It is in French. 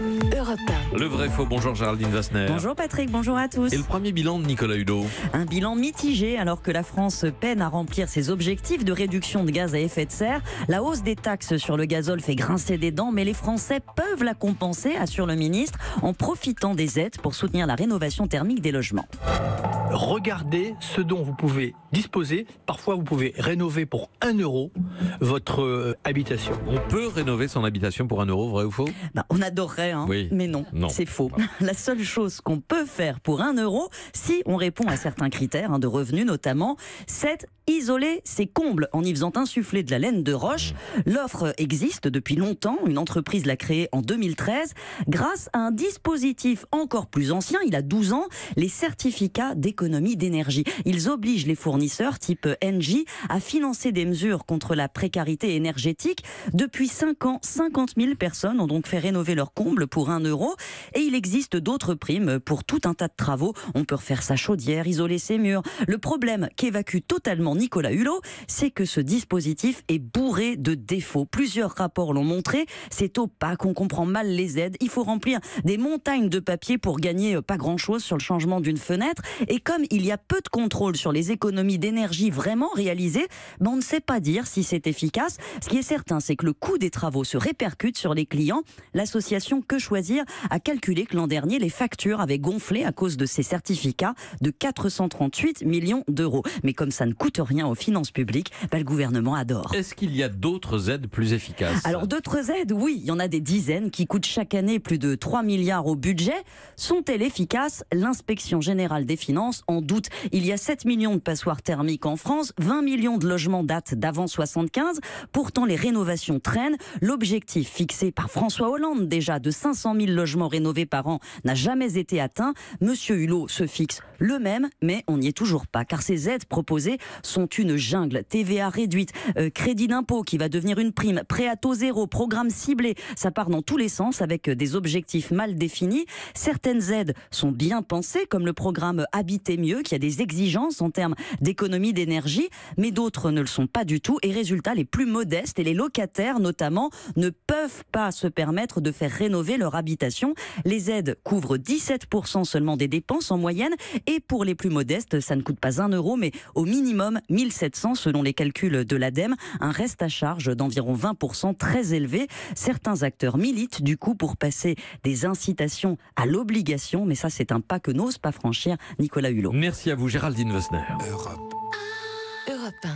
Europe 1. Le vrai faux, bonjour Géraldine Wassner. Bonjour Patrick, bonjour à tous. Et le premier bilan de Nicolas Hulot? Un bilan mitigé alors que la France peine à remplir ses objectifs de réduction de gaz à effet de serre. La hausse des taxes sur le gazole fait grincer des dents, mais les Français peuvent la compenser, assure le ministre, en profitant des aides pour soutenir la rénovation thermique des logements. Regardez ce dont vous pouvez disposer. Parfois, vous pouvez rénover pour 1 euro votre habitation. On peut rénover son habitation pour 1 euro, vrai ou faux? On adorerait, hein, Oui. mais non, Non. c'est faux. Voilà. La seule chose qu'on peut faire pour 1 euro, si on répond à certains critères de revenus notamment, c'est isoler ses combles en y faisant insuffler de la laine de roche. L'offre existe depuis longtemps, une entreprise l'a créée en 2013 grâce à un dispositif encore plus ancien, il a 12 ans, les certificats d'économie d'énergie. Ils obligent les fournisseurs type Engie à financer des mesures contre la précarité énergétique. Depuis 5 ans, 50 000 personnes ont donc fait rénover leurs combles pour 1 euro. Et il existe d'autres primes pour tout un tas de travaux. On peut refaire sa chaudière, isoler ses murs. Le problème qu'évacue totalement Nicolas Hulot, c'est que ce dispositif est bourré de défauts. Plusieurs rapports l'ont montré. C'est opaque, on comprend mal les aides. Il faut remplir des montagnes de papier pour gagner pas grand-chose sur le changement d'une fenêtre. Et comme il y a peu de contrôle sur les économies d'énergie vraiment réalisées, on ne sait pas dire si c'est efficace. Ce qui est certain, c'est que le coût des travaux se répercute sur les clients. L'association Que Choisir a calculé que l'an dernier, les factures avaient gonflé à cause de ces certificats de 438 millions d'euros. Mais comme ça ne coûte rien aux finances publiques, le gouvernement adore. Est-ce qu'il y a d'autres aides plus efficaces? Alors d'autres aides, oui, il y en a des dizaines qui coûtent chaque année plus de 3 milliards au budget. Sont-elles efficaces? L'inspection générale des finances en doute. Il y a 7 millions de passoires thermiques en France, 20 millions de logements datent d'avant 75. Pourtant, les rénovations traînent. L'objectif fixé par François Hollande, déjà de 500 000 logements rénovés par an, n'a jamais été atteint. Monsieur Hulot se fixe le même, mais on n'y est toujours pas, car ces aides proposées sont une jungle. TVA réduite, crédit d'impôt qui va devenir une prime, prêt à taux zéro, programme ciblé. Ça part dans tous les sens avec des objectifs mal définis. Certaines aides sont bien pensées, comme le programme Habiter mieux, qui a des exigences en termes d'économie d'énergie, mais d'autres ne le sont pas du tout. Et résultat, les plus modestes et les locataires notamment ne peuvent pas se permettre de faire rénover leur habitation. Les aides couvrent 17% seulement des dépenses en moyenne, et pour les plus modestes, ça ne coûte pas 1 euro, mais au minimum 1 700 selon les calculs de l'ADEME. Un reste à charge d'environ 20%, très élevé. Certains acteurs militent du coup pour passer des incitations à l'obligation, mais ça c'est un pas que n'ose pas franchir Nicolas Hulot. Merci à vous Géraldine Wassner. Europe 1.